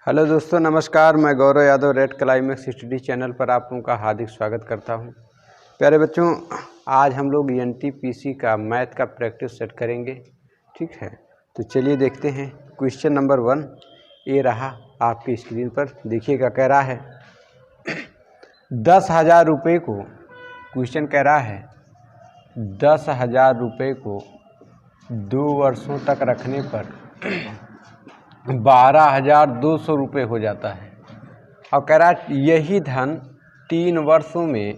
Hello दोस्तों, नमस्कार। मैं Gaurav Yadav red climax study channel पर आप लोगों का हार्दिक स्वागत करता हूं। प्यारे बच्चों, आज हम लोग एनटीपीसी का मैथ का प्रैक्टिस सेट करेंगे। ठीक है, तो चलिए देखते हैं। क्वेश्चन नंबर 1 ये रहा आपकी स्क्रीन पर, देखिएगा। कह रहा है 10,000 रुपये को, क्वेश्चन कह रहा है 10,000 रुपये को 2 वर्षों तक रखने पर 12,200 रुपये हो जाता है। और कह रहा है यही धन 3 वर्षों में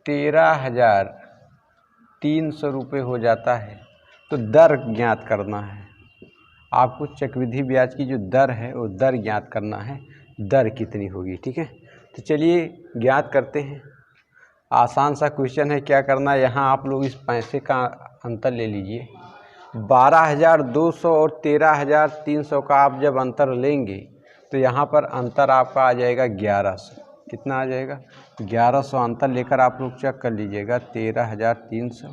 13,300 रुपये हो जाता है। तो दर ज्ञात करना है आपको। चक्रवृद्धि ब्याज की जो दर है वो दर ज्ञात करना है, दर कितनी होगी। ठीक है, तो चलिए ज्ञात करते हैं। आसान सा क्वेश्चन है। क्या करना है, यहाँ आप लोग इस पैसे का अंतर ले लीजिए। 12,200 और 13,300 का आप जब अंतर लेंगे तो यहाँ पर अंतर आपका आ जाएगा 1100। कितना आ जाएगा? 1100 अंतर लेकर आप लोग चेक कर लीजिएगा। 13,300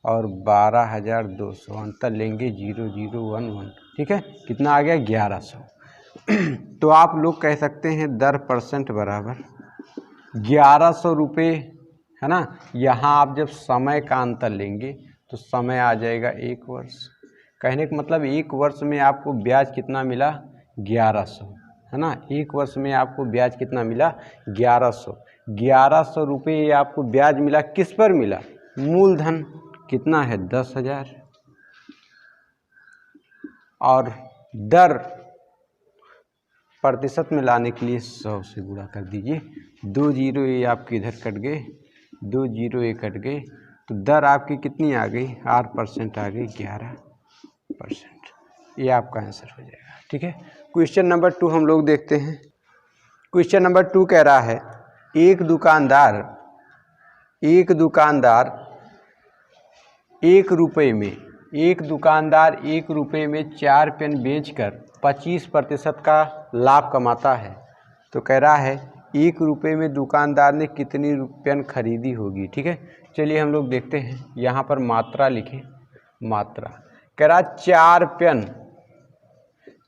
और 12,200 अंतर लेंगे 0011। ठीक है, कितना आ गया? 1100। तो आप लोग कह सकते हैं दर परसेंट बराबर 1100 रुपये, है ना। यहाँ आप जब समय का अंतर लेंगे तो समय आ जाएगा 1 वर्ष। कहने का मतलब 1 वर्ष में आपको ब्याज कितना मिला? 1100, है ना। 1 वर्ष में आपको ब्याज कितना मिला? 1100। 1100 रुपये आपको ब्याज मिला। किस पर मिला? मूलधन कितना है? 10,000। और दर प्रतिशत में लाने के लिए 100 से गुणा कर दीजिए। 2 जीरो ये आपके इधर कट गए, 2 जीरो ये कट गए, तो दर आपकी कितनी आ गई? 8% आ गई, 11%। ये आपका आंसर हो जाएगा। ठीक है, क्वेश्चन नंबर 2 हम लोग देखते हैं। क्वेश्चन नंबर 2 कह रहा है एक दुकानदार 1 रुपये में 4 पेन बेचकर 25% का लाभ कमाता है। तो कह रहा है 1 रुपये में दुकानदार ने कितनी पेन खरीदी होगी। ठीक है, चलिए हम लोग देखते हैं। यहाँ पर मात्रा लिखें। मात्रा कह रहा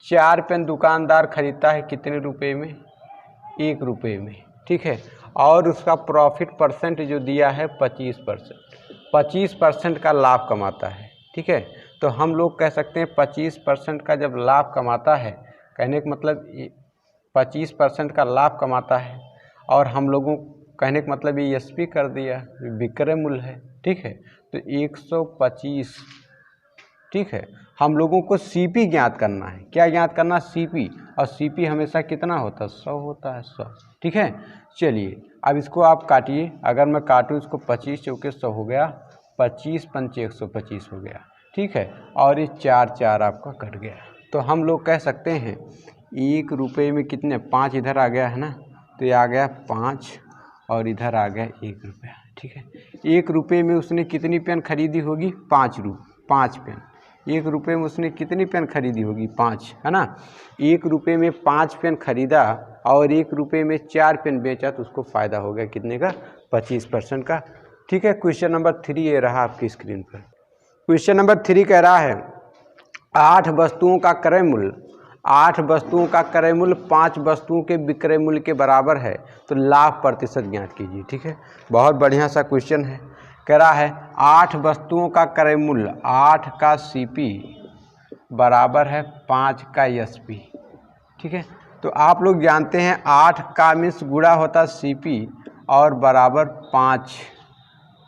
4 पेन दुकानदार खरीदता है कितने रुपए में? 1 रुपये में। ठीक है, और उसका प्रॉफिट परसेंट जो दिया है 25%। 25% का लाभ कमाता है। ठीक है, तो हम लोग कह सकते हैं 25% का जब लाभ कमाता है, कहने का मतलब 25% का लाभ कमाता है, और हम लोगों कहने का मतलब ये एसपी कर दिया, विक्रय मूल्य है। ठीक है, तो 125। ठीक है, हम लोगों को सीपी ज्ञात करना है। क्या ज्ञात करना? सीपी। और सीपी हमेशा कितना होता है? 100 होता है, 100। ठीक है, चलिए अब इसको आप काटिए। अगर मैं काटूँ इसको, 25 चौके 100 हो गया, 25 पंचे 125 हो गया। ठीक है, और ये 4 आपका कट गया। तो हम लोग कह सकते हैं 1 रुपये में कितने? 5 इधर आ गया, है ना, तो ये आ गया 5 और इधर आ गया 1 रुपया। ठीक है, 1 रुपये में उसने कितनी पेन खरीदी होगी? 5 पेन। 1 रुपये में उसने कितनी पेन खरीदी होगी? 5, है ना। 1 रुपये में 5 पेन खरीदा और 1 रुपये में 4 पेन बेचा, तो उसको फ़ायदा हो गया कितने का? 25% का। ठीक है, क्वेश्चन नंबर 3 ये रहा आपकी स्क्रीन पर। क्वेश्चन नंबर 3 कह रहा है 8 वस्तुओं का क्रय मूल्य 5 वस्तुओं के विक्रय मूल्य के बराबर है, तो लाभ प्रतिशत ज्ञात कीजिए। ठीक है, बहुत बढ़िया सा क्वेश्चन है। कह रहा है 8 वस्तुओं का क्रय मूल्य, 8 का सीपी बराबर है 5 का एसपी। ठीक है, तो आप लोग जानते हैं 8 का मीन्स गुणा होता सीपी और बराबर 5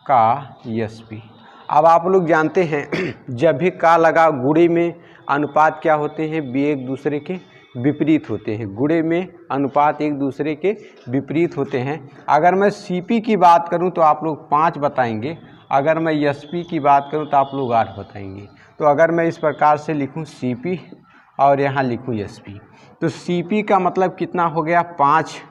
का एसपी। अब आप लोग जानते हैं जब भी का लगा गुणे में अनुपात क्या होते हैं? एक दूसरे के विपरीत होते हैं। गुणे में अनुपात एक दूसरे के विपरीत होते हैं। अगर मैं सीपी की बात करूं तो आप लोग 5 बताएंगे, अगर मैं एसपी की बात करूं तो आप लोग 8 बताएंगे। तो अगर मैं इस प्रकार से लिखूं सीपी और यहाँ लिखूं एसपी, तो सीपी का मतलब कितना हो गया? 5,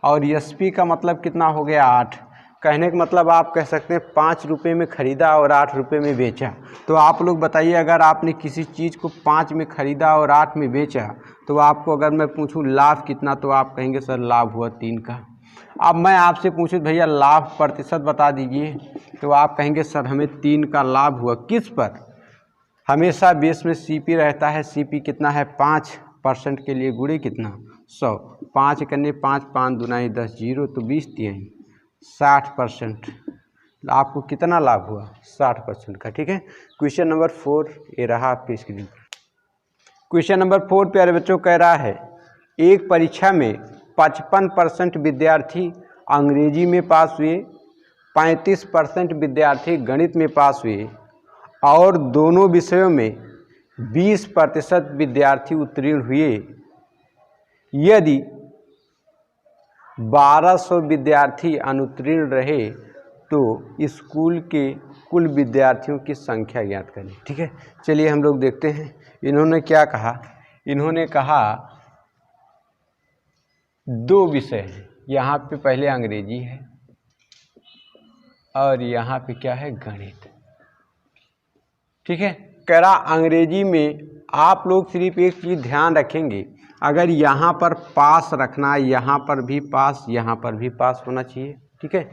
और एसपी का मतलब कितना हो गया? 8। कहने का मतलब आप कह सकते हैं 5 रुपये में ख़रीदा और 8 रुपये में बेचा। तो आप लोग बताइए, अगर आपने किसी चीज़ को 5 में ख़रीदा और 8 में बेचा, तो आपको अगर मैं पूछूं लाभ कितना, तो आप कहेंगे सर लाभ हुआ 3 का। अब मैं आपसे पूछूं भैया लाभ प्रतिशत बता दीजिए, तो आप कहेंगे सर हमें 3 का लाभ हुआ। किस पर? हमेशा बेस में सीपी रहता है। सीपी कितना है? 5। परसेंट के लिए गुणे कितना 100, 5 करने 5, 5 दूनाई 10, 0 तो 20 तिहाई 60%। आपको कितना लाभ हुआ 60% का। ठीक है, क्वेश्चन नंबर 4 ये रहा आपकी स्क्रीन पर। क्वेश्चन नंबर 4 प्यारे बच्चों कह रहा है एक परीक्षा में 55% विद्यार्थी अंग्रेजी में पास हुए, 35% विद्यार्थी गणित में पास हुए और दोनों विषयों में 20% विद्यार्थी उत्तीर्ण हुए। यदि 1200 विद्यार्थी अनुत्तीर्ण रहे तो स्कूल के कुल विद्यार्थियों की संख्या ज्ञात करें। ठीक है, चलिए हम लोग देखते हैं इन्होंने क्या कहा। इन्होंने कहा 2 विषय हैं, यहाँ पे पहले अंग्रेजी है और यहाँ पे क्या है गणित। ठीक है, कह रहा अंग्रेजी में आप लोग सिर्फ एक चीज़ ध्यान रखेंगे, अगर यहाँ पर पास रखना, यहाँ पर भी पास, यहाँ पर भी पास होना चाहिए। ठीक है,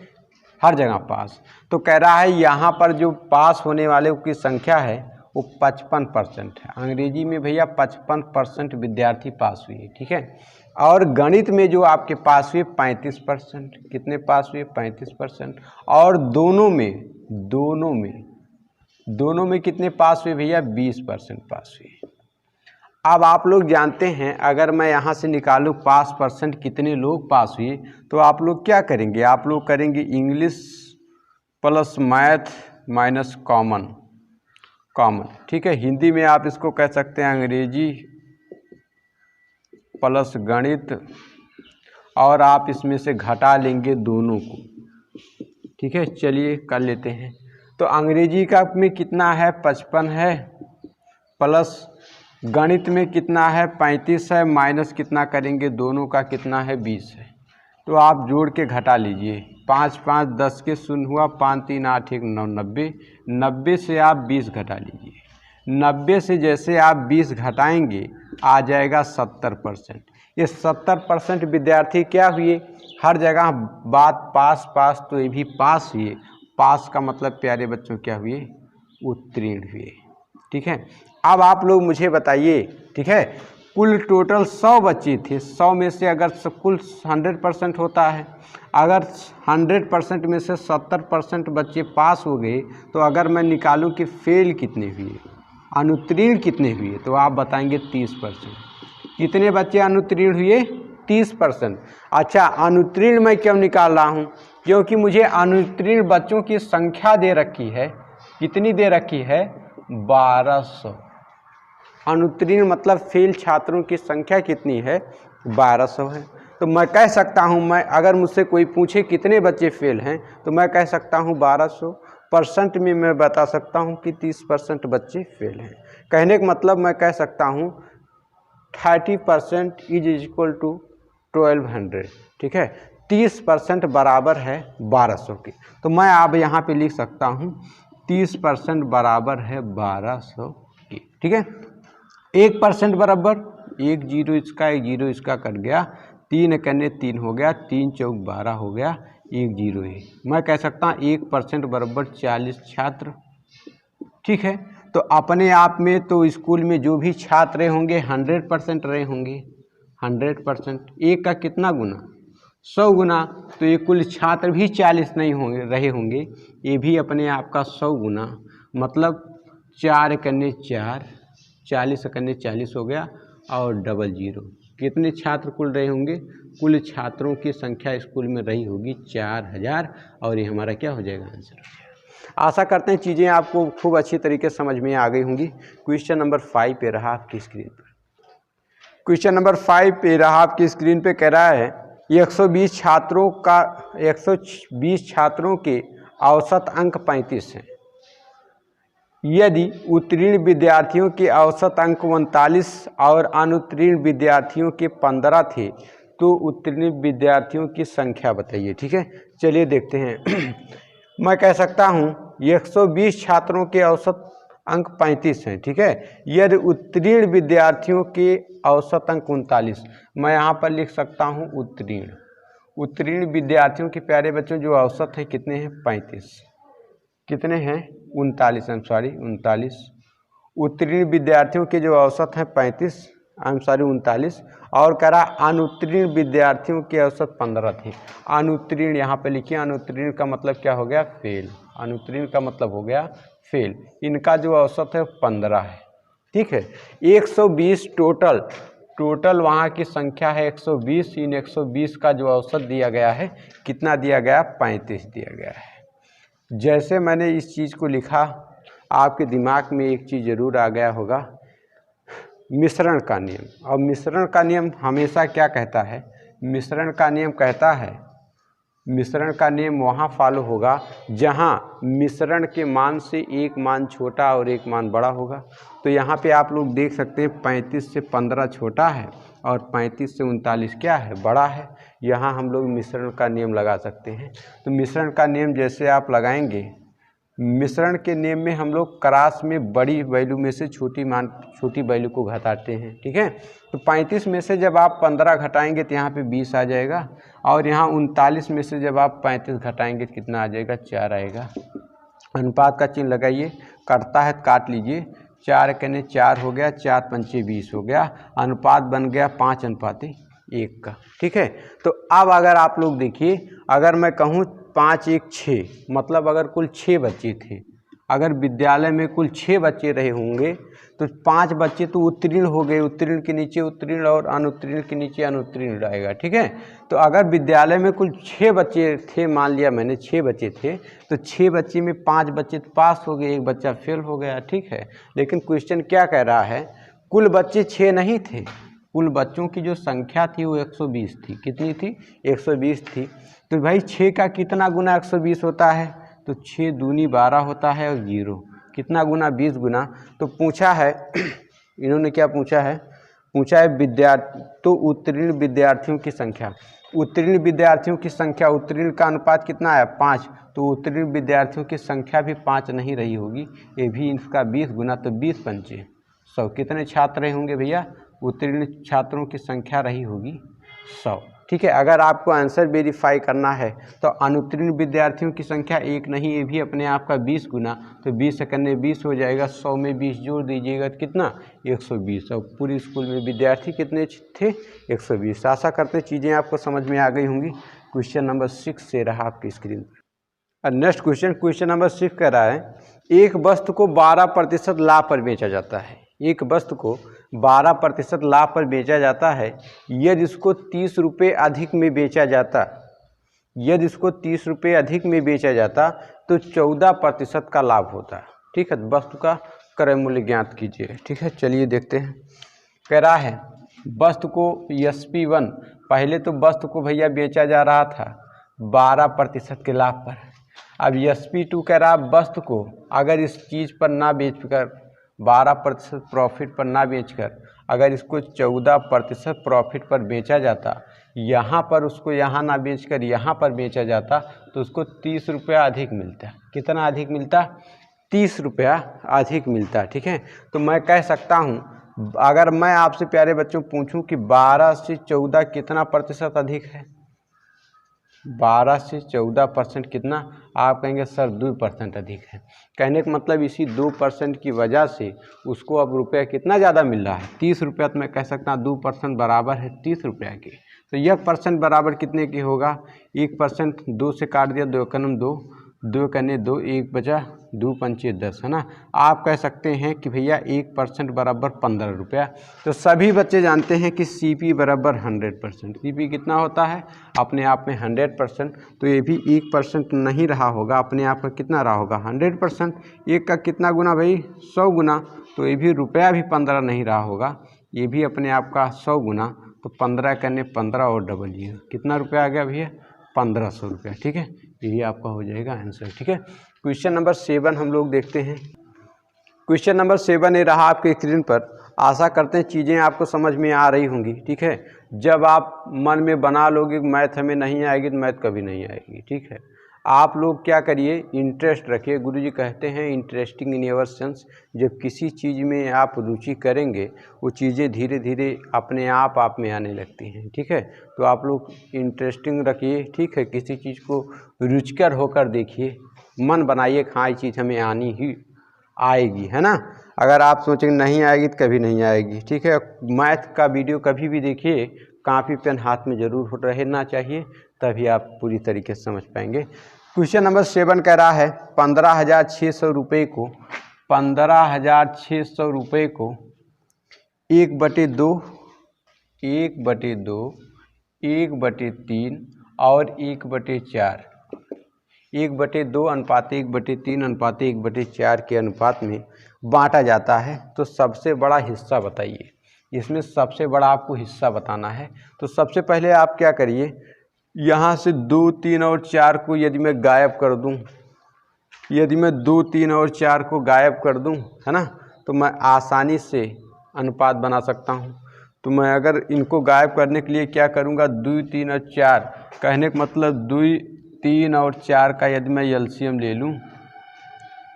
हर जगह पास। तो कह रहा है यहाँ पर जो पास होने वाले की संख्या है वो 55% है। अंग्रेजी में भैया 55% विद्यार्थी पास हुए। ठीक है, और गणित में जो आपके पास हुए 35%। कितने पास हुए 35%। और दोनों में कितने पास हुए भैया 20% पास हुए। अब आप लोग जानते हैं अगर मैं यहाँ से निकालूँ पास परसेंट कितने लोग पास हुए तो आप लोग क्या करेंगे, आप लोग करेंगे English plus math minus common. ठीक है, हिंदी में आप इसको कह सकते हैं अंग्रेजी प्लस गणित और आप इसमें से घटा लेंगे दोनों को। ठीक है, चलिए कर लेते हैं। तो अंग्रेजी का में कितना है 55 है, प्लस गणित में कितना है 35 है, माइनस कितना करेंगे दोनों का कितना है 20 है। तो आप जोड़ के घटा लीजिए, 5 5 10 के शून्य हुआ, 5 3 8 1 9 90। 90 से आप 20 घटा लीजिए, 90 से जैसे आप 20 घटाएंगे आ जाएगा 70%। ये 70% विद्यार्थी क्या हुए, हर जगह बात पास पास तो ये भी पास हुए। पास का मतलब प्यारे बच्चों क्या हुए, उत्तीर्ण हुए। ठीक है, अब आप लोग मुझे बताइए। ठीक है, कुल टोटल 100 बच्चे थे, 100 में से अगर कुल 100% होता है, अगर 100% में से 70% बच्चे पास हो गए तो अगर मैं निकालूं कि फेल कितने हुए, अनुत्तीर्ण कितने हुए, तो आप बताएंगे 30%। कितने बच्चे अनुत्तीर्ण हुए 30%। अच्छा, अनुत्तीर्ण मैं क्यों निकाल रहा हूँ, क्योंकि मुझे अनुत्तीर्ण बच्चों की संख्या दे रखी है। कितनी दे रखी है 1200। अनुत्तीर्ण मतलब फेल छात्रों की संख्या कितनी है 1200 है। तो मैं कह सकता हूँ, मैं अगर मुझसे कोई पूछे कितने बच्चे फेल हैं तो मैं कह सकता हूँ 1200। परसेंट में मैं बता सकता हूँ कि 30% बच्चे फेल हैं। कहने का मतलब मैं कह सकता हूँ 30% इज इक्वल टू 1200। ठीक है, 30% बराबर है 1200 के। तो मैं अब यहाँ पे लिख सकता हूँ 30% बराबर है 1200 के। ठीक है, 1% बराबर 1 0 इसका 1 0 इसका कट गया, 3 करने 3 हो गया, 3 चौक 12 हो गया, 1 0 है। मैं कह सकता हूँ 1% बराबर 40 छात्र। ठीक है, तो अपने आप में तो स्कूल में जो भी छात्र रहे होंगे 100% रहे होंगे। 100% एक का कितना गुना 100 गुना, तो ये कुल छात्र भी 40 नहीं होंगे रहे होंगे, ये भी अपने आप का 100 गुना, मतलब 4 करने 4, 40 करने 40 हो गया और डबल 0। कितने छात्र कुल रहे होंगे, कुल छात्रों की संख्या स्कूल में रही होगी 4000 और ये हमारा क्या हो जाएगा आंसर। आशा करते हैं चीज़ें आपको खूब अच्छी तरीके से समझ में आ गई होंगी। क्वेश्चन नंबर 5 पे रहा आपकी स्क्रीन पर। क्वेश्चन नंबर 5 पे रहा आपकी स्क्रीन पे, कह रहा है 120 छात्रों के औसत अंक 35 हैं। यदि उत्तीर्ण विद्यार्थियों के औसत अंक 39 और अनुत्तीर्ण विद्यार्थियों के 15 थे तो उत्तीर्ण विद्यार्थियों की संख्या बताइए। ठीक है, चलिए देखते हैं। मैं कह सकता हूँ 120 छात्रों के औसत अंक 35 हैं। ठीक है, यदि उत्तीर्ण विद्यार्थियों के औसत अंक 39, मैं यहाँ पर लिख सकता हूँ उत्तीर्ण विद्यार्थियों के प्यारे बच्चों जो औसत हैं कितने हैं 35, कितने हैं 39 उत्तीर्ण विद्यार्थियों के जो औसत हैं 35 39 और कह रहा अनुत्तीर्ण विद्यार्थियों की औसत 15 थी। अनुत्तीर्ण यहाँ पे लिखिए, अनुत्तीर्ण का मतलब क्या हो गया? फेल। अनुत्तीर्ण का मतलब हो गया फेल। इनका जो औसत है 15 है, ठीक है। 120 टोटल वहाँ की संख्या है 120। इन 120 का जो औसत दिया गया है कितना दिया गया? 35 दिया गया है। जैसे मैंने इस चीज़ को लिखा, आपके दिमाग में एक चीज़ ज़रूर आ गया होगा, मिश्रण का नियम। और मिश्रण का नियम हमेशा क्या कहता है? मिश्रण का नियम कहता है, मिश्रण का नियम वहाँ फॉलो होगा जहाँ मिश्रण के मान से एक मान छोटा और एक मान बड़ा होगा। तो यहाँ पे आप लोग देख सकते हैं 35 से 15 छोटा है और 35 से 39 क्या है? बड़ा है। यहाँ हम लोग मिश्रण का नियम लगा सकते हैं। तो मिश्रण का नियम जैसे आप लगाएंगे, मिश्रण के नियम में हम लोग क्रॉस में बड़ी वैल्यू में से छोटी वैल्यू को घटाते हैं, ठीक है। तो 35 में से जब आप 15 घटाएंगे तो यहाँ पे 20 आ जाएगा, और यहाँ 39 में से जब आप 35 घटाएंगे तो कितना आ जाएगा? 4 आएगा। अनुपात का चिन्ह लगाइए, कटता है तो काट लीजिए। 4 कने 4 हो गया, 4 पंचे 20 हो गया। अनुपात बन गया 5:1 का, ठीक है। तो अब अगर आप लोग देखिए, अगर मैं कहूँ 5 1 6, मतलब अगर कुल 6 बच्चे थे, अगर विद्यालय में कुल 6 बच्चे रहे होंगे तो 5 बच्चे तो उत्तीर्ण हो गए, उत्तीर्ण के नीचे उत्तीर्ण और अनुत्तीर्ण के नीचे अनुत्तीर्ण रहेगा, ठीक है। तो अगर विद्यालय में कुल 6 बच्चे थे, मान लिया मैंने 6 बच्चे थे, तो 6 बच्चे में 5 बच्चे तो पास हो गए, एक बच्चा फेल हो गया, ठीक है। लेकिन क्वेश्चन क्या कह रहा है? कुल बच्चे 6 नहीं थे, कुल बच्चों की जो संख्या थी वो 120 थी। कितनी थी? 120 थी। तो भाई 6 का कितना गुना 120 होता है? तो 6 दूनी 12 होता है, और 0 कितना गुना? 20 गुना। तो पूछा है इन्होंने क्या पूछा है? पूछा है तो उत्तीर्ण विद्यार्थियों की संख्या। उत्तीर्ण विद्यार्थियों की संख्या, उत्तीर्ण का अनुपात कितना है? 5। तो उत्तीर्ण विद्यार्थियों की संख्या भी 5 नहीं रही होगी, ये भी इसका 20 गुना, तो 20 पंचे 100। कितने छात्र रहे होंगे भैया? उत्तीर्ण छात्रों की संख्या रही होगी 100, ठीक है। अगर आपको आंसर वेरीफाई करना है तो अनुत्तीर्ण विद्यार्थियों की संख्या 1 नहीं, ये भी अपने आप का 20 गुना, तो 20 सेकंड 20 हो जाएगा, 100 में 20 जोड़ दीजिएगा तो कितना? 120। और पूरी स्कूल में विद्यार्थी कितने थे? 120। आशा करते हैं चीज़ें आपको समझ में आ गई होंगी। क्वेश्चन नंबर 6 से रहा आपकी स्क्रीन पर। नेक्स्ट क्वेश्चन नंबर 6 कह रहा है, एक वस्तु को 12% लाभ पर बेचा जाता है। एक वस्तु को 12% लाभ पर बेचा जाता है, यदि इसको 30 रुपये अधिक में बेचा जाता, यदि इसको 30 रुपये अधिक में बेचा जाता तो 14% का लाभ होता, ठीक है। वस्तु का क्रय मूल्य ज्ञात कीजिए, ठीक है। चलिए देखते हैं। कह रहा है वस्तु को SP1, पहले तो वस्तु को भैया बेचा जा रहा था 12% के लाभ पर। अब SP2 कह रहा वस्तु को अगर इस चीज़ पर ना बेचकर 12% प्रॉफिट पर ना बेचकर अगर इसको 14% प्रॉफिट पर बेचा जाता, यहाँ पर उसको यहाँ ना बेचकर यहाँ पर बेचा जाता, तो उसको 30 रुपया अधिक मिलता। कितना अधिक मिलता? 30 रुपया अधिक मिलता, ठीक है। तो मैं कह सकता हूँ, अगर मैं आपसे प्यारे बच्चों पूछूं कि 12 से 14 कितना प्रतिशत अधिक है? 12 से 14% कितना? आप कहेंगे सर 2% अधिक है। कहने का मतलब इसी 2% की वजह से उसको अब रुपया कितना ज़्यादा मिल रहा है? 30 रुपया। तो मैं कह सकता हूँ 2% बराबर है 30 रुपया के। तो 1% बराबर कितने की होगा? 1% 2 से काट दिया, 2 कनम 2, 2 कने 2, 1 बचा 2 पंचे 10, है ना। आप कह सकते हैं कि भैया 1% बराबर 15 रुपया। तो सभी बच्चे जानते हैं कि CP बराबर 100%। CP कितना होता है? अपने आप में 100%। तो ये भी 1% नहीं रहा होगा, अपने आप का कितना रहा होगा? 100%। 1 का कितना गुना भाई? 100 गुना। तो ये भी रुपया भी 15 नहीं रहा होगा, ये भी अपने आप का 100 गुना। तो 15 करने 15 और डबल ये कितना रुपया आ गया भैया? 1500 रुपया, ठीक है। यही आपका हो जाएगा आंसर, ठीक है। क्वेश्चन नंबर 7 हम लोग देखते हैं। क्वेश्चन नंबर 7 ये रहा आपके स्क्रीन पर। आशा करते हैं चीज़ें आपको समझ में आ रही होंगी, ठीक है। जब आप मन में बना लोगे मैथ हमें नहीं आएगी तो मैथ कभी नहीं आएगी, ठीक है। आप लोग क्या करिए, इंटरेस्ट रखिए। गुरुजी कहते हैं इंटरेस्टिंग इन योर सेंस। जब किसी चीज़ में आप रुचि करेंगे वो चीज़ें धीरे धीरे अपने आप में आने लगती हैं, ठीक है। तो आप लोग इंटरेस्टिंग रखिए, ठीक है। किसी चीज़ को रुचिकर होकर देखिए, मन बनाइए हाँ ये चीज़ हमें आनी ही आएगी, है ना। अगर आप सोचेंगे नहीं आएगी तो कभी नहीं आएगी, ठीक है। मैथ का वीडियो कभी भी देखिए, कॉपी पेन हाथ में ज़रूर रहना चाहिए, तभी आप पूरी तरीके से समझ पाएंगे। क्वेश्चन नंबर 7 कह रहा है 15,600 रुपये को 15,600 रुपये को 1/2, 1/2, 1/3 और 1/4, 1/2 अनुपात 1/3 अनुपात 1/4 के अनुपात में बांटा जाता है। तो सबसे बड़ा हिस्सा बताइए, इसमें सबसे बड़ा आपको हिस्सा बताना है। तो सबसे पहले आप क्या करिए, यहाँ से 2, 3 और 4 को यदि मैं गायब कर दूँ, यदि मैं 2, 3 और 4 को गायब कर दूँ, है ना, तो मैं आसानी से अनुपात बना सकता हूँ। तो मैं अगर इनको गायब करने के लिए क्या करूँगा, 2, 3 और 4, कहने का मतलब 2, 3 और 4 का यदि मैं एलसीएम ले लूँ,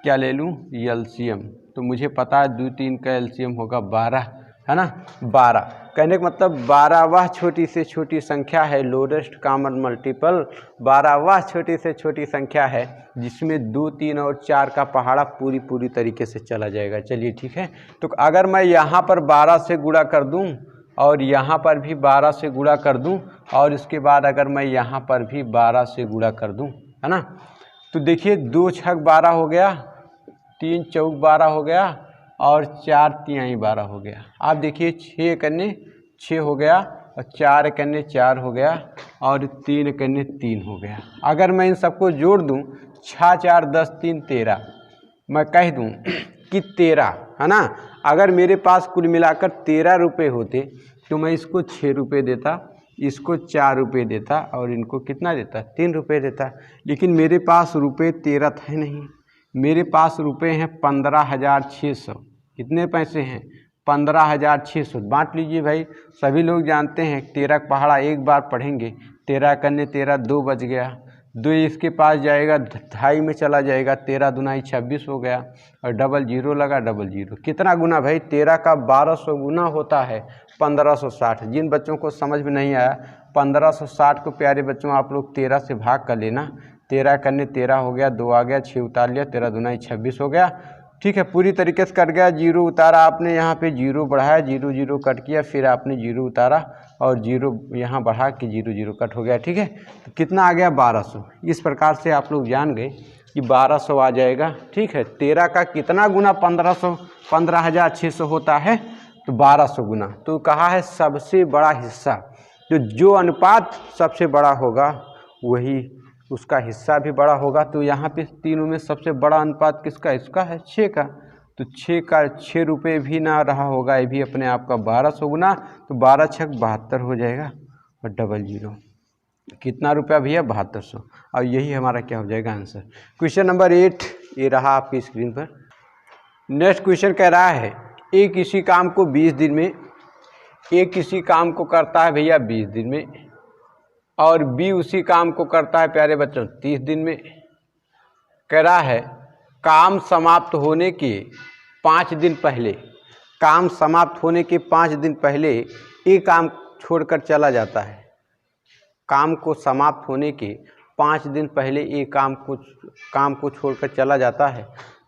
क्या ले लूँ, एलसीएम, तो मुझे पता है 2, 3 का एलसीएम होगा 12, है ना, 12। कहने का मतलब 12 वह छोटी से छोटी संख्या है, लोएस्ट कॉमन मल्टीपल 12 वह छोटी से छोटी संख्या है जिसमें 2, 3 और 4 का पहाड़ा पूरी तरीके से चला जाएगा। चलिए ठीक है, तो अगर मैं यहाँ पर 12 से गुणा कर दूँ और यहाँ पर भी 12 से गुणा कर दूँ और इसके बाद अगर मैं यहाँ पर भी 12 से गुणा कर दूँ, है ना, तो देखिए 2 छक 12 हो गया, 3 चौक 12 हो गया और 4 तिहाई 12 हो गया। आप देखिए 6 कन्ने 6 हो गया और 4 कन्ने 4 हो गया और 3 कन्ने 3 हो गया। अगर मैं इन सबको जोड़ दूं, 6, 4, 10, 3, 13, मैं कह दूं कि 13, है ना। अगर मेरे पास कुल मिलाकर 13 रुपये होते तो मैं इसको 6 रुपये देता, इसको 4 रुपये देता और इनको कितना देता, 3 रुपये देता। लेकिन मेरे पास रुपये 13 थे नहीं, मेरे पास रुपए हैं 15,600। कितने पैसे हैं, 15,600। बांट लीजिए भाई, सभी लोग जानते हैं 13 का पहाड़ा एक बार पढ़ेंगे, 13 कन्ने 13, 2 बच गया, 2 इसके पास जाएगा, 2.5 में चला जाएगा, 13 दूनाई 26 हो गया और डबल जीरो लगा, डबल जीरो। कितना गुना भाई, 13 का 1200 गुना होता है 1560। जिन बच्चों को समझ में नहीं आया, 1560 को प्यारे बच्चों आप लोग 13 से भाग कर लेना, 13 कन्ने 13 हो गया, 2 आ गया, 6 उतार लिया, 13 दूनाई 26 हो गया, ठीक है। पूरी तरीके से कट गया, जीरो उतारा आपने, यहाँ पे जीरो बढ़ाया, 0, 0 कट किया, फिर आपने जीरो उतारा और जीरो यहाँ बढ़ा के 0, 0 कट हो गया, ठीक है। तो कितना आ गया, 1200। इस प्रकार से आप लोग जान गए कि 1200 आ जाएगा, ठीक है। 13 का कितना गुना 1500, 15,600 होता है, तो 1200 गुना। तो कहा है सबसे बड़ा हिस्सा, जो अनुपात सबसे बड़ा होगा वही उसका हिस्सा भी बड़ा होगा। तो यहाँ पे तीनों में सबसे बड़ा अनुपात किसका, इसका है, 6 का। तो 6 का 6 रुपये भी ना रहा होगा, ये भी अपने आप का 1200 गुना, तो 12 छक 72 हो जाएगा और डबल जीरो कितना रुपया भैया, 7200। और यही हमारा क्या हो जाएगा आंसर। क्वेश्चन नंबर 8 ये रहा आपकी स्क्रीन पर। नेक्स्ट क्वेश्चन कह रहा है ए किसी काम को 20 दिन में, ए किसी काम को करता है भैया 20 दिन में और बी उसी काम को करता है प्यारे बच्चों 30 दिन में। कह रहा है काम समाप्त होने के 5 दिन पहले, काम समाप्त होने के 5 दिन पहले ये काम छोड़कर चला जाता है। काम को समाप्त होने के 5 दिन पहले ये काम को छोड़कर चला जाता है।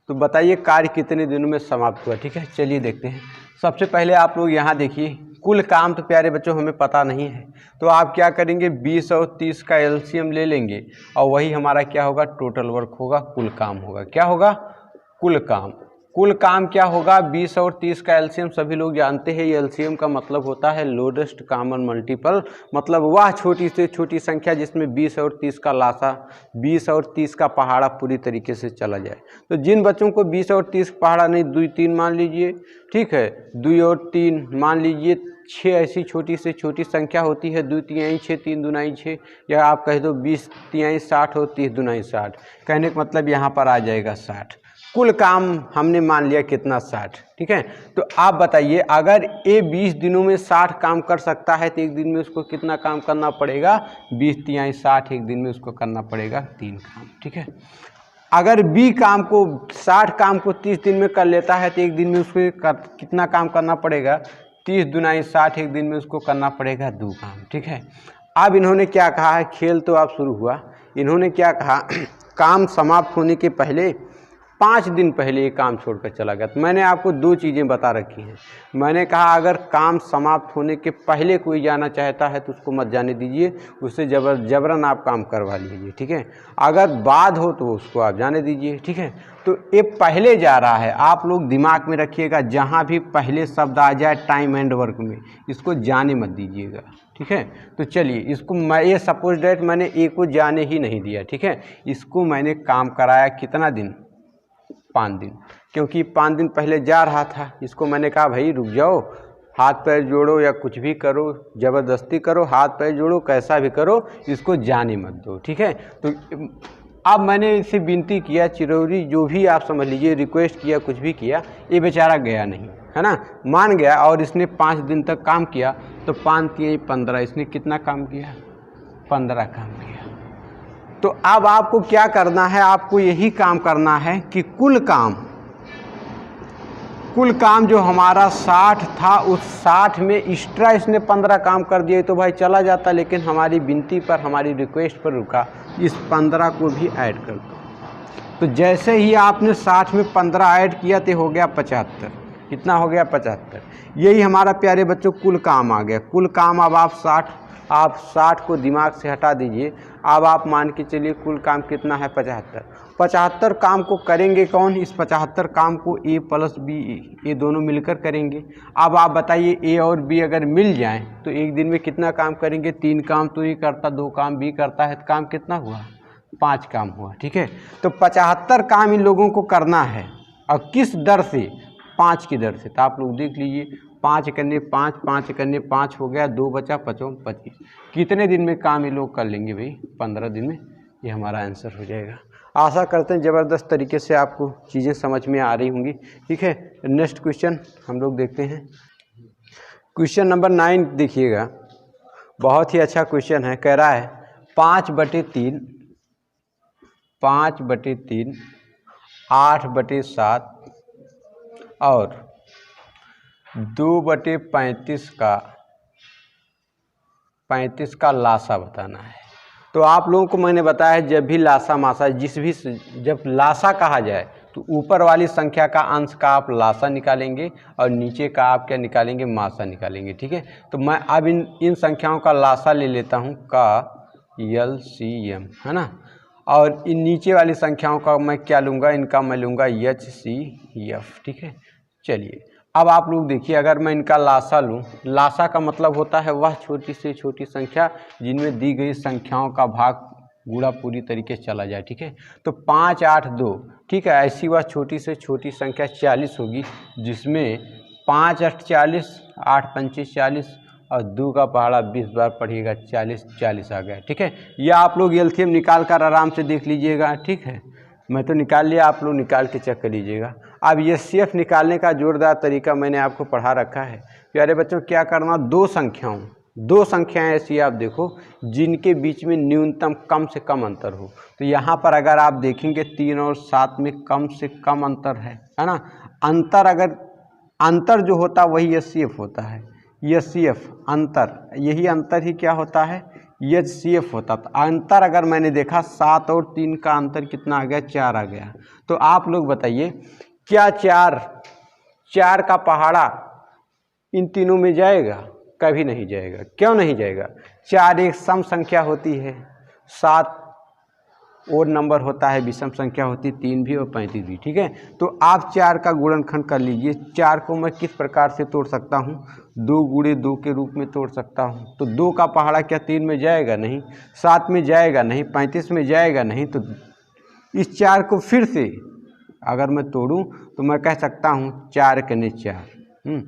तो बताइए कार्य कितने दिनों में समाप्त हुआ, ठीक है। चलिए देखते हैं। सबसे पहले आप लोग यहाँ देखिए, कुल काम तो प्यारे बच्चों हमें पता नहीं है, तो आप क्या करेंगे 20 और 30 का एलसीएम ले लेंगे और वही हमारा क्या होगा, टोटल वर्क होगा, कुल काम होगा। क्या होगा, कुल काम। कुल काम क्या होगा, 20 और 30 का एलसीएम सभी लोग जानते हैं। ये एलसीएम का मतलब होता है लोएस्ट कॉमन मल्टीपल, मतलब वह छोटी से छोटी संख्या जिसमें 20 और 30 का लासा, 20 और 30 का पहाड़ा पूरी तरीके से चला जाए। तो जिन बच्चों को 20 और 30 पहाड़ा नहीं, 2, 3 मान लीजिए, ठीक है, 2 और 3 मान लीजिए, 6 ऐसी छोटी से छोटी संख्या होती है, 2 तिहाई 6, 3 दूनाई 6, या आप कह दो 20 तिहाई 60 और 30 दूनाई 60। कहने का मतलब यहाँ पर आ जाएगा 60। कुल काम हमने मान लिया कितना, 60, ठीक है। तो आप बताइए अगर ए 20 दिनों में 60 काम कर सकता है तो एक दिन में उसको कितना काम करना पड़ेगा, 20 तिहाई 60, एक दिन में उसको करना पड़ेगा 3 काम, ठीक है। अगर बी काम को 60 काम को 30 दिन में कर लेता है तो एक दिन में उसको कितना काम करना पड़ेगा, 30 दूनाई 60, एक दिन में उसको करना पड़ेगा 2 काम, ठीक है। अब इन्होंने क्या कहा है, खेल तो अब शुरू हुआ, इन्होंने क्या कहा, काम समाप्त होने के पहले 5 दिन पहले ये काम छोड़कर चला गया। तो मैंने आपको 2 चीज़ें बता रखी हैं। मैंने कहा अगर काम समाप्त होने के पहले कोई जाना चाहता है तो उसको मत जाने दीजिए, उससे जबरन आप काम करवा लीजिए, ठीक है। अगर बाद हो तो उसको आप जाने दीजिए, ठीक है। तो ये पहले जा रहा है, आप लोग दिमाग में रखिएगा, जहाँ भी पहले शब्द आ जाए टाइम एंड वर्क में, इसको जाने मत दीजिएगा, ठीक है। तो चलिए इसको मैं ये सपोज डेट मैंने ए को जाने ही नहीं दिया, ठीक है। इसको मैंने काम कराया कितना दिन, 5 दिन, क्योंकि 5 दिन पहले जा रहा था। इसको मैंने कहा भाई रुक जाओ, हाथ पैर जोड़ो या कुछ भी करो, ज़बरदस्ती करो, हाथ पैर जोड़ो, कैसा भी करो, इसको जाने मत दो, ठीक है। तो अब मैंने इससे विनती किया, चिरौरी जो भी आप समझ लीजिए, रिक्वेस्ट किया, कुछ भी किया, ये बेचारा गया नहीं, है ना, मान गया। और इसने 5 दिन तक काम किया, तो 5 3 15, इसने कितना काम किया, 15 काम किया। तो अब आपको क्या करना है, आपको यही काम करना है कि कुल काम जो हमारा 60 था, उस 60 में एक्स्ट्रा इसने 15 काम कर दिए तो भाई चला जाता, लेकिन हमारी विनती पर, हमारी रिक्वेस्ट पर रुका, इस 15 को भी ऐड कर दो। तो जैसे ही आपने 60 में 15 ऐड किया तो हो गया 75। कितना हो गया, 75। यही हमारा प्यारे बच्चों कुल काम आ गया। कुल काम अब आप 60 को दिमाग से हटा दीजिए। अब आप मान के चलिए कुल काम कितना है, 75। 75 काम को करेंगे कौन, इस 75 काम को ए प्लस बी, ये दोनों मिलकर करेंगे। अब आप बताइए ए और बी अगर मिल जाएं तो एक दिन में कितना काम करेंगे, 3 काम तो ये करता, 2 काम बी करता है, तो काम कितना हुआ, 5 काम हुआ, ठीक है। तो 75 काम इन लोगों को करना है, और किस दर से, 5 की दर से। तो आप लोग देख लीजिए, 5 करने 5, 5 करने 5 हो गया, 2 बचा, 5 25। कितने दिन में काम ये लोग कर लेंगे भाई, 15 दिन में। ये हमारा आंसर हो जाएगा। आशा करते हैं ज़बरदस्त तरीके से आपको चीज़ें समझ में आ रही होंगी, ठीक है। नेक्स्ट क्वेश्चन हम लोग देखते हैं। क्वेश्चन नंबर 9 देखिएगा, बहुत ही अच्छा क्वेश्चन है। कह रहा है 5/3, 5/3, 8/7 और 2/35 का लासा बताना है। तो आप लोगों को मैंने बताया, जब भी लासा मासा जब लासा कहा जाए तो ऊपर वाली संख्या का अंश का आप लासा निकालेंगे और नीचे का आप क्या निकालेंगे, मासा निकालेंगे, ठीक है। तो मैं अब इन संख्याओं का लासा ले लेता हूँ, का LCM, है ना। और इन नीचे वाली संख्याओं का मैं क्या लूँगा, इनका मैं लूँगा HCF, ठीक है। चलिए अब आप लोग देखिए, अगर मैं इनका लासा लूँ, लासा का मतलब होता है वह छोटी से छोटी संख्या जिनमें दी गई संख्याओं का भाग गुणा पूरी तरीके से चला जाए, ठीक है। तो 5 8 2, ठीक है, ऐसी वह छोटी से छोटी संख्या 40 होगी, जिसमें 5 8 40, 8 25 40 और 2 का पहाड़ा 20 बार पढ़िएगा, 40 आ गया, ठीक है। या आप लोग एलसीएम निकाल कर आराम से देख लीजिएगा, ठीक है। मैं तो निकाल लिया, आप लोग निकाल के चेक कर लीजिएगा। अब HCF निकालने का जोरदार तरीका मैंने आपको पढ़ा रखा है। प्यारे बच्चों, क्या करना, दो संख्याएं ऐसी आप देखो जिनके बीच में न्यूनतम कम से कम अंतर हो। तो यहाँ पर अगर आप देखेंगे 3 और 7 में कम से कम अंतर है ना। अंतर जो होता वही HCF होता है। HCF अंतर, यही अंतर ही क्या होता है, HCF होता। तो अंतर अगर मैंने देखा 7 और 3 का अंतर कितना आ गया, 4 आ गया। तो आप लोग बताइए, क्या 4 का पहाड़ा इन तीनों में जाएगा? कभी नहीं जाएगा। क्यों नहीं जाएगा? 4 एक सम संख्या होती है, 7 और नंबर होता है, विषम संख्या होती है, 3 भी और 35 भी, ठीक है। तो आप 4 का गुणनखंड कर लीजिए। 4 को मैं किस प्रकार से तोड़ सकता हूँ, 2 गुणे 2 के रूप में तोड़ सकता हूँ। तो 2 का पहाड़ा क्या 3 में जाएगा? नहीं। 7 में जाएगा? नहीं। 35 में जाएगा? नहीं। तो इस 4 को फिर से अगर मैं तोड़ूं तो मैं कह सकता हूं 4 कने 4।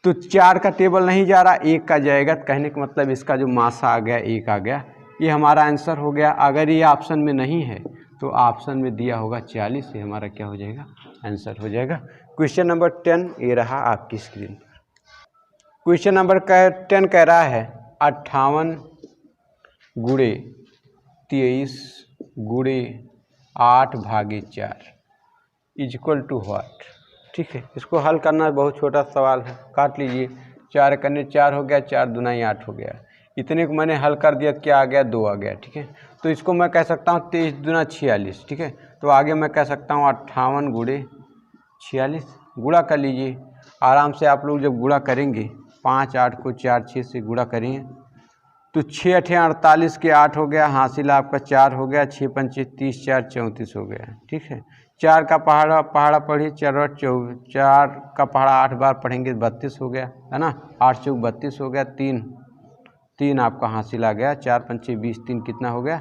तो 4 का टेबल नहीं जा रहा, 1 का जाएगा। कहने का मतलब इसका जो मासा आ गया 1 आ गया। ये हमारा आंसर हो गया। अगर ये ऑप्शन में नहीं है तो ऑप्शन में दिया होगा 40, से हमारा क्या हो जाएगा, आंसर हो जाएगा। क्वेश्चन नंबर 10 ये रहा आपकी स्क्रीन पर। क्वेश्चन नंबर 10 कह रहा है 58 गुणे 23 गुणे 8/4 इक्वल टू व्हाट। ठीक है, इसको हल करना बहुत छोटा सवाल है, काट लीजिए। 4 कने 4 हो गया, 4 दूना 8 हो गया। इतने को मैंने हल कर दिया, क्या आ गया 2 आ गया। ठीक है, तो इसको मैं कह सकता हूँ 23 दूना 46। ठीक है, तो आगे मैं कह सकता हूँ 58 गुणे 46। गुणा कर लीजिए आराम से आप लोग, जब गुणा करेंगे 5 8 को 4 6 से गुणा करेंगे तो 6 8 48 के 8 हो गया, हासिल आपका 4 हो गया, 6 पंचे 30 4 34 हो गया। ठीक है, 4 का पहाड़ा पढ़िए, 4 का पहाड़ा 8 बार पढ़ेंगे 32 हो गया, है ना। 8 चौक 32 हो गया, 3 आपका हासिल आ गया, 4 पंचे 20, 3 कितना हो गया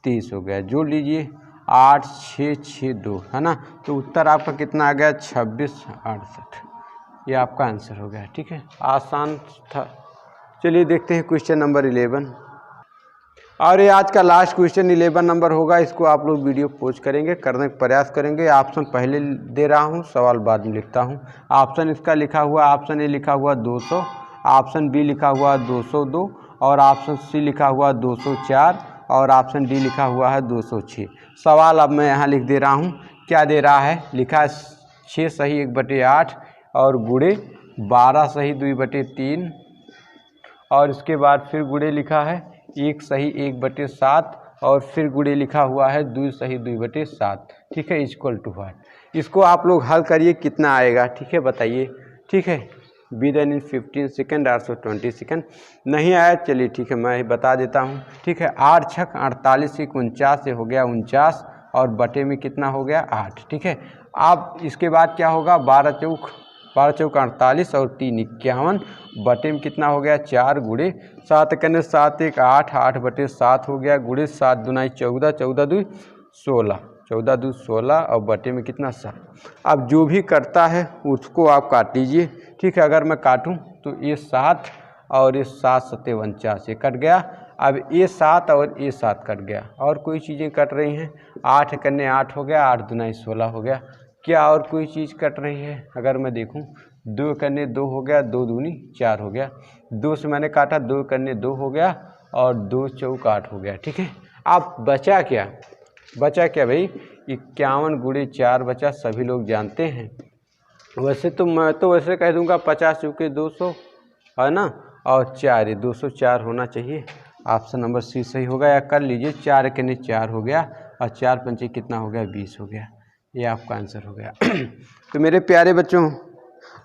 30 हो गया। जोड़ लीजिए 8 6 6 2, है ना। तो उत्तर आपका कितना आ गया 26 68। ये आपका आंसर हो गया। ठीक है, आसान था। चलिए देखते हैं क्वेश्चन नंबर 11। और ये आज का लास्ट क्वेश्चन 11 नंबर होगा। इसको आप लोग वीडियो पॉज करेंगे, करने का प्रयास करेंगे। ऑप्शन पहले दे रहा हूँ, सवाल बाद में लिखता हूँ। ऑप्शन इसका लिखा हुआ, ऑप्शन ए लिखा हुआ 200, ऑप्शन बी लिखा हुआ 202 और ऑप्शन सी लिखा हुआ 204 और ऑप्शन डी लिखा हुआ है 206। सवाल अब मैं यहाँ लिख दे रहा हूँ। क्या दे रहा है, लिखा है 6 सही 1/8 और गुणे 12 सही 2/3 और इसके बाद फिर गुणे लिखा है 1 सही 1/7 और फिर गुणे लिखा हुआ है 2 सही 2/7। ठीक है, इक्वल टू 1। इसको आप लोग हल करिए, कितना आएगा। ठीक है, बताइए। ठीक है, विदिन 15 सेकेंड 820 सेकेंड। नहीं आया, चलिए ठीक है, मैं बता देता हूँ। ठीक है, 8 छक 48 से 49 से हो गया 49 और बटे में कितना हो गया 8। ठीक है, अब इसके बाद क्या होगा, 12 चौक 48 और 3 51 बटे में कितना हो गया 4 गुणे 7 करने 7 1 8 8/7 हो गया, गुणे 7 दूना 14 14 2 16 14 2 16 और बटे में कितना 7। अब जो भी करता है उसको आप काट लीजिए। ठीक है, अगर मैं काटूं तो ये 7 और ये 7 7 49 ये कट गया। अब ये 7 और ये 7 कट गया और कोई चीज़ें कट रही हैं। 8 करने 8 हो गया, 8 दूना 16 हो गया। क्या और कोई चीज़ कट रही है, अगर मैं देखूं 2 करने 2 हो गया, 2 दूनी 4 हो गया। 2 से मैंने काटा, 2 करने 2 हो गया और 2 चौक 8 हो गया। ठीक है, अब बचा क्या, बचा क्या भाई 51 गुणे 4 बचा, सभी लोग जानते हैं। वैसे तो मैं तो वैसे कह दूंगा 50 चौके 200, है ना, और 4 ये 204 होना चाहिए। ऑप्शन नंबर सी सही होगा। या कर लीजिए 4 करने 4 हो गया और 4 पंचे कितना हो गया 20 हो गया। ये आपका आंसर हो गया। तो मेरे प्यारे बच्चों,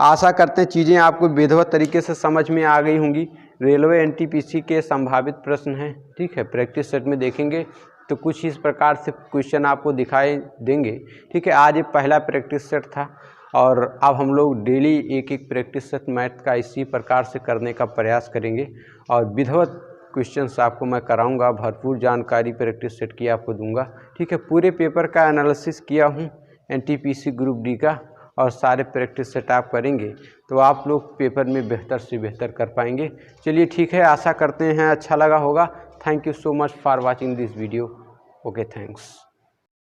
आशा करते हैं चीज़ें आपको विधिवत तरीके से समझ में आ गई होंगी। रेलवे एनटीपीसी के संभावित प्रश्न हैं। ठीक है, प्रैक्टिस सेट में देखेंगे तो कुछ इस प्रकार से क्वेश्चन आपको दिखाई देंगे। ठीक है, आज ये पहला प्रैक्टिस सेट था और अब हम लोग डेली एक एक प्रैक्टिस सेट मैथ का इसी प्रकार से करने का प्रयास करेंगे और विधिवत क्वेश्चंस आपको मैं कराऊंगा। भरपूर जानकारी प्रैक्टिस सेट की आपको दूंगा। ठीक है, पूरे पेपर का एनालिसिस किया हूँ एनटीपीसी ग्रुप डी का और सारे प्रैक्टिस सेट आप करेंगे तो आप लोग पेपर में बेहतर से बेहतर कर पाएंगे। चलिए ठीक है, आशा करते हैं अच्छा लगा होगा। Thank you so much for watching this video. Okay, thanks.